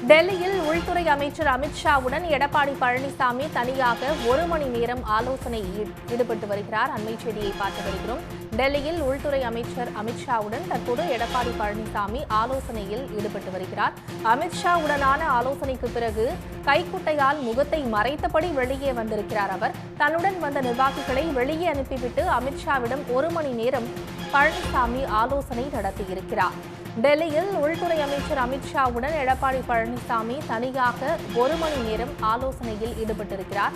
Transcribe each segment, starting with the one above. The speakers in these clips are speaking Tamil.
டெல்லியில் உள்துறை அமைச்சர் அமித்ஷாவுடன் எடப்பாடி பழனிசாமி தனியாக 1 மணி நேரம் ஆலோசனையில் ஈடுபட்டு வருகிறார். அண்மை செய்தியை பார்த்து வருகிறோம். டெல்லியில் உள்துறை அமைச்சர் அமித்ஷாவுடன் தற்போது எடப்பாடி பழனிசாமி ஆலோசனையில் ஈடுபட்டு வருகிறார். அமித்ஷாவுடனான ஆலோசனைக்கு பிறகு கைக்குட்டையால் முகத்தை மறைத்தபடி வெளியே வந்திருக்கிறார். அவர் தன்னுடன் வந்த நிர்வாகிகளை வெளியே அனுப்பிவிட்டு அமித்ஷாவிடம் 1 மணி நேரம் பழனிசாமி ஆலோசனை நடத்தியிருக்கிறார். டெல்லியில் உள்துறை அமைச்சர் அமித்ஷாவுடன் எடப்பாடி பழனிசாமி தனியாக 1 மணி நேரம் ஆலோசனையில் ஈடுபட்டிருக்கிறார்.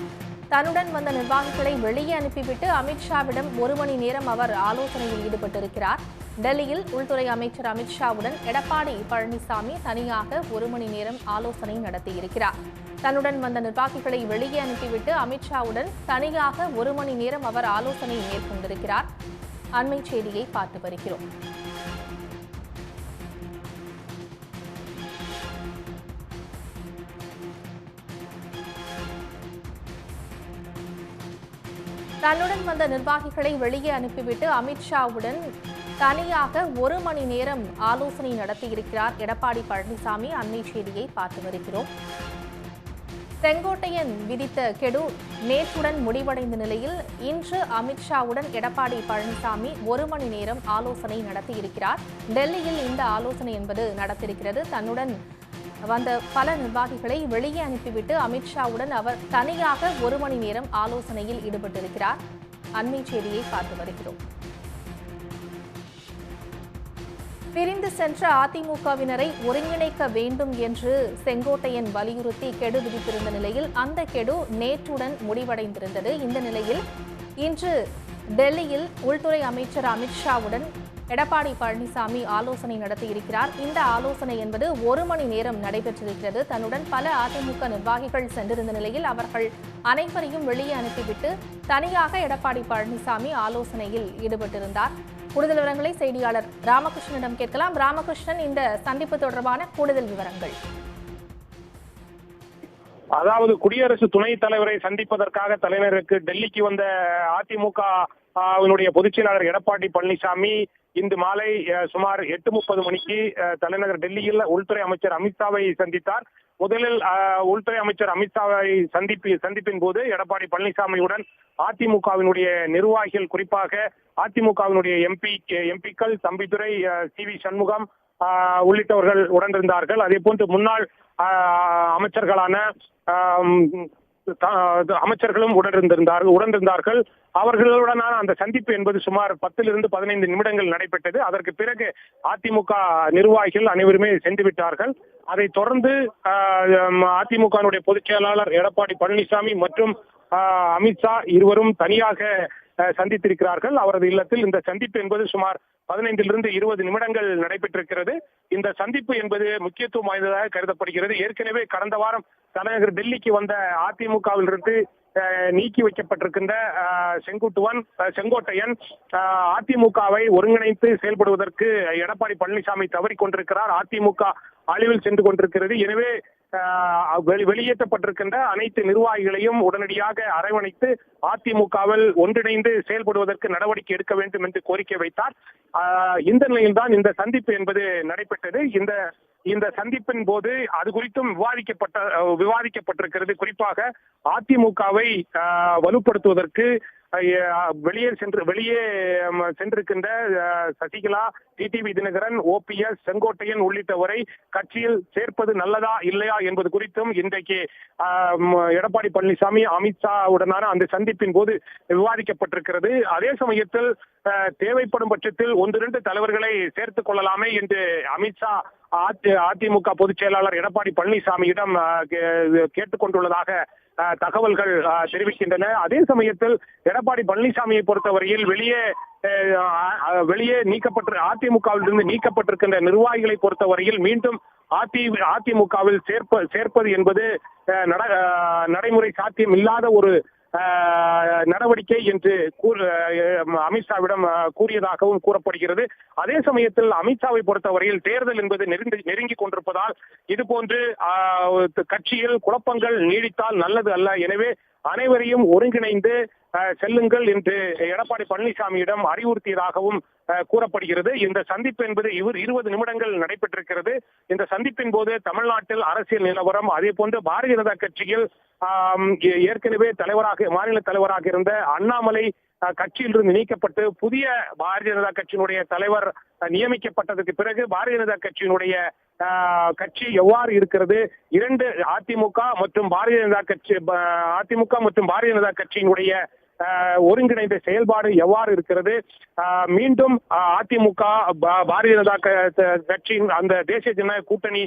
தன்னுடன் வந்த நிர்வாகிகளை வெளியே அனுப்பிவிட்டு அமித்ஷாவிடம் 1 மணி நேரம் அவர் ஆலோசனையில் ஈடுபட்டிருக்கிறார். டெல்லியில் உள்துறை அமைச்சர் அமித்ஷாவுடன் எடப்பாடி பழனிசாமி தனியாக 1 மணி நேரம் ஆலோசனை நடத்தியிருக்கிறார். தன்னுடன் வந்த நிர்வாகிகளை வெளியே அனுப்பிவிட்டு அமித்ஷாவுடன் தனியாக 1 மணி நேரம் அவர் ஆலோசனை மேற்கொண்டிருக்கிறார். அண்மை செய்தியை பார்த்து வருகிறோம். தன்னுடன் வந்த நிர்வாகிகளை வெளியே அனுப்பிவிட்டு அமித்ஷாவுடன் தனியாக 1 மணி நேரம் ஆலோசனை நடத்தியிருக்கிறார் எடப்பாடி பழனிசாமி. அண்மை செய்தியை பார்த்து வருகிறோம். செங்கோட்டையன் விதித்த கெடு நேற்றுடன் முடிவடைந்த நிலையில் இன்று அமித்ஷாவுடன் எடப்பாடி பழனிசாமி 1 மணி நேரம் ஆலோசனை நடத்தியிருக்கிறார். டெல்லியில் இந்த ஆலோசனை என்பது நடத்தியிருக்கிறது. தன்னுடன் வந்த பல நிர்வாகிகளை வெளியே அனுப்பிவிட்டு அமித்ஷாவுடன் அவர் தனியாக 1 மணி நேரம் ஆலோசனையில் ஈடுபட்டிருக்கிறார். அண்மை செய்தியை பார்த்து வருகிறோம். பிரிந்து சென்ற அதிமுகவினரை ஒருங்கிணைக்க வேண்டும் என்று செங்கோட்டையன் வலியுறுத்தி கெடு விதித்திருந்த நிலையில் அந்த கெடு நேற்றுடன் முடிவடைந்திருந்தது. இந்த நிலையில் இன்று டெல்லியில் உள்துறை அமைச்சர் அமித்ஷாவுடன் எடப்பாடி பழனிசாமி ஆலோசனை நடத்தியிருக்கிறார். இந்த ஆலோசனை என்பது 1 மணி நேரம் நடைபெற்றிருக்கிறது. தன்னுடன் பல அதிமுக நிர்வாகிகள் சென்றிருந்த நிலையில் அவர்கள் அனைவரையும் வெளியே அனுப்பிவிட்டு தனியாக எடப்பாடி பழனிசாமி ஆலோசனையில் ஈடுபட்டிருந்தார். கூடுதல் விவரங்களை செய்தியாளர் ராமகிருஷ்ணனிடம் கேட்கலாம். ராமகிருஷ்ணன், இந்த சந்திப்பு தொடர்பான கூடுதல் விவரங்கள். அதாவது குடியரசு துணைத் தலைவரை சந்திப்பதற்காக தலைநகருக்கு டெல்லிக்கு வந்த அதிமுக பொதுச் செயலாளர் எடப்பாடி பழனிசாமி இன்று மாலை சுமார் 8:30 மணிக்கு தலைநகர் டெல்லியில் உள்துறை அமைச்சர் அமித்ஷாவை சந்தித்தார். முதலில் உள்துறை அமைச்சர் அமித்ஷாவை சந்திப்பின் போது எடப்பாடி பழனிசாமியுடன் அதிமுகவினுடைய நிர்வாகிகள், குறிப்பாக அதிமுகவினுடைய எம்பிக்கள் தம்பிதுரை, சி.வி. சண்முகம் உள்ளிட்டவர்கள் உடனிருந்தார்கள். அதே போன்று முன்னாள் அமைச்சர்களான அமைச்சர்களும் உடனிருந்தார்கள். அவர்களுடனான அந்த சந்திப்பு என்பது சுமார் 10 to 15 நிமிடங்கள் நடைபெற்றது. அதற்கு பிறகு அதிமுக நிர்வாகிகள் அனைவருமே சென்று விட்டார்கள். அதைத் தொடர்ந்து அதிமுக பொதுச் செயலாளர் எடப்பாடி பழனிசாமி மற்றும் அமித்ஷா இருவரும் தனியாக சந்தித்திருக்கிறார்கள். அவரது இல்லத்தில் இந்த சந்திப்பு என்பது சுமார் 15 to 20 நிமிடங்கள் நடைபெற்றிருக்கிறது. இந்த சந்திப்பு என்பது முக்கியத்துவம் வாய்ந்ததாக கருதப்படுகிறது. ஏற்கனவே கடந்த வாரம் தலைநகர் டெல்லிக்கு வந்த அதிமுகவிலிருந்து நீக்கி வைக்கப்பட்டிருக்கின்ற செங்கோட்டையன் அதிமுகவை ஒருங்கிணைத்து செயல்படுவதற்கு எடப்பாடி பழனிசாமி தவறிக்கொண்டிருக்கிறார். அதிமுக அழிவில் சென்று கொண்டிருக்கிறது. எனவே வெளியேற்றப்பட்டிருக்கின்ற அனைத்து நிர்வாகிகளையும் உடனடியாக அரவணைத்து அதிமுகவில் ஒன்றிணைந்து செயல்படுவதற்கு நடவடிக்கை எடுக்க வேண்டும் என்று கோரிக்கை வைத்தார். இந்த நிலையில்தான் இந்த சந்திப்பு என்பது நடைபெற்றது. இந்த சந்திப்பின் போது அது குறித்தும் விவாதிக்கப்பட்டிருக்கிறது. குறிப்பாக அதிமுகவை வலுப்படுத்துவதற்கு வெளியே சென்றிருக்கின்ற சசிகலா, டிடிவி தினகரன், OPS, செங்கோட்டையன் உள்ளிட்டவரை கட்சியில் சேர்ப்பது நல்லதா இல்லையா என்பது குறித்தும் இன்றைக்கு எடப்பாடி பழனிசாமி அமித்ஷாவுடனான அந்த சந்திப்பின் போது விவாதிக்கப்பட்டிருக்கிறது. அதே சமயத்தில் தேவைப்படும் பட்சத்தில் 1-2 தலைவர்களை சேர்த்துக் கொள்ளலாமே என்று அமித்ஷா அதிமுக பொதுச் செயலாளர் எடப்பாடி பழனிசாமியிடம் கேட்டுக்கொண்டுள்ளதாக தகவல்கள் தெரிவிக்கின்றன. அதே சமயத்தில் எடப்பாடி பழனிசாமியை பொறுத்தவரையில் வெளியே அதிமுகவிலிருந்து நீக்கப்பட்டிருக்கின்ற நிர்வாகிகளை பொறுத்தவரையில் மீண்டும் அதிமுகவில் சேர்ப்பது என்பது நடைமுறை சாத்தியம் இல்லாத ஒரு நடவடிக்கை என்று அமித்ஷாவிடம் கூறியதாகவும் கூறப்படுகிறது. அதே சமயத்தில் அமித்ஷாவை பொறுத்தவரையில் தேர்தல் என்பது நெருங்கி கொண்டிருப்பதால் இதுபோன்று கட்சியில் குழப்பங்கள் நீடித்தால் நல்லது அல்ல. எனவே அனைவரையும் ஒருங்கிணைந்து செல்லுங்கள் என்று எடப்பாடி பழனிசாமியிடம் அறிவுறுத்தியதாகவும் கூறப்படுகிறது. இந்த சந்திப்பு என்பது 20 நிமிடங்கள் நடைபெற்றிருக்கிறது. இந்த சந்திப்பின் போது தமிழ்நாட்டில் அரசியல் நிலவரம், அதே போன்று பாரதிய ஜனதா கட்சியில் ஏற்கனவே மாநில தலைவராக இருந்த அண்ணாமலை கட்சியிலிருந்து நீக்கப்பட்டு புதிய பாரதிய ஜனதா கட்சியினுடைய தலைவர் நியமிக்கப்பட்டதற்கு பிறகு பாரதிய ஜனதா கட்சியினுடைய கட்சி எவ்வாறு இருக்கிறது, அதிமுக மற்றும் பாரதிய ஜனதா கட்சியினுடைய ஒருங்கிணைந்த செயல்பாடு எவ்வாறு இருக்கிறது, மீண்டும் அதிமுக பாரதிய ஜனதா கட்சியின் அந்த தேசிய ஜனநாயக கூட்டணி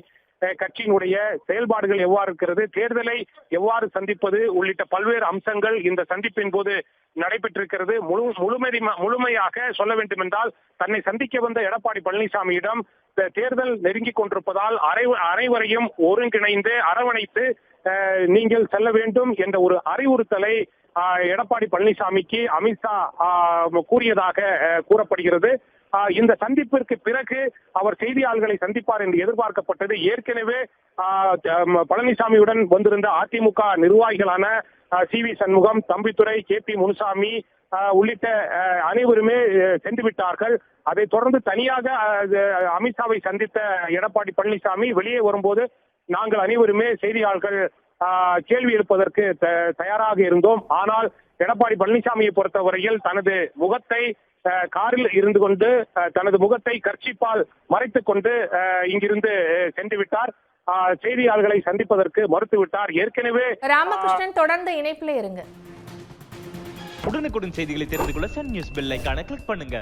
கட்சியினுடைய செயல்பாடுகள் எவ்வாறு இருக்கிறது, தேர்தலை எவ்வாறு சந்திப்பது உள்ளிட்ட பல்வேறு அம்சங்கள் இந்த சந்திப்பின் போது நடைபெற்றிருக்கிறது. முழுமையாக சொல்ல வேண்டும் என்றால் தன்னை சந்திக்க வந்த எடப்பாடி பழனிசாமியிடம் தேர்தல் நெருங்கிக் கொண்டிருப்பதால் அனைவரையும் ஒருங்கிணைந்து அரவணைத்து நீங்கள் செல்ல வேண்டும் என்ற ஒரு அறிவுறுத்தலை எடப்பாடி பழனிசாமிக்கு அமித்ஷா கூறியதாக கூறப்படுகிறது. இந்த சந்திப்பிற்கு பிறகு அவர் செய்தியாளர்களை சந்திப்பார் என்று எதிர்பார்க்கப்பட்டது. ஏற்கனவே பழனிசாமியுடன் வந்திருந்த அதிமுக நிர்வாகிகளான CV சண்முகம், தம்பித்துரை, KP முனுசாமி உள்ளிட்ட அனைவருமே சென்று விட்டார்கள். அதைத் தொடர்ந்து தனியாக அமித்ஷாவை சந்தித்த எடப்பாடி பழனிசாமி வெளியே வரும்போது நாங்கள் அனைவருமே செய்தியாளர்கள் கேள்வி எழுப்பதற்கு தயாராக இருந்தோம். ஆனால் எடப்பாடி பழனிசாமியை பொறுத்தவரையில் தனது முகத்தை காரில் இருந்து கொண்டு தனது முகத்தை கர்ச்சிப்பால் மறைத்துக் கொண்டு இங்கிருந்து சென்று விட்டார். செய்தியாளர்களை சந்திப்பதற்கு மறுத்துவிட்டார். ஏற்கனவே ராமகிருஷ்ணன் தொடர்ந்து இணைப்பில் இருங்க. உடனுக்குடன் செய்திகளை தெரிந்து கொள்ள சன் நியூஸ் பெல் ஐகானை கிளிக் பண்ணுங்க.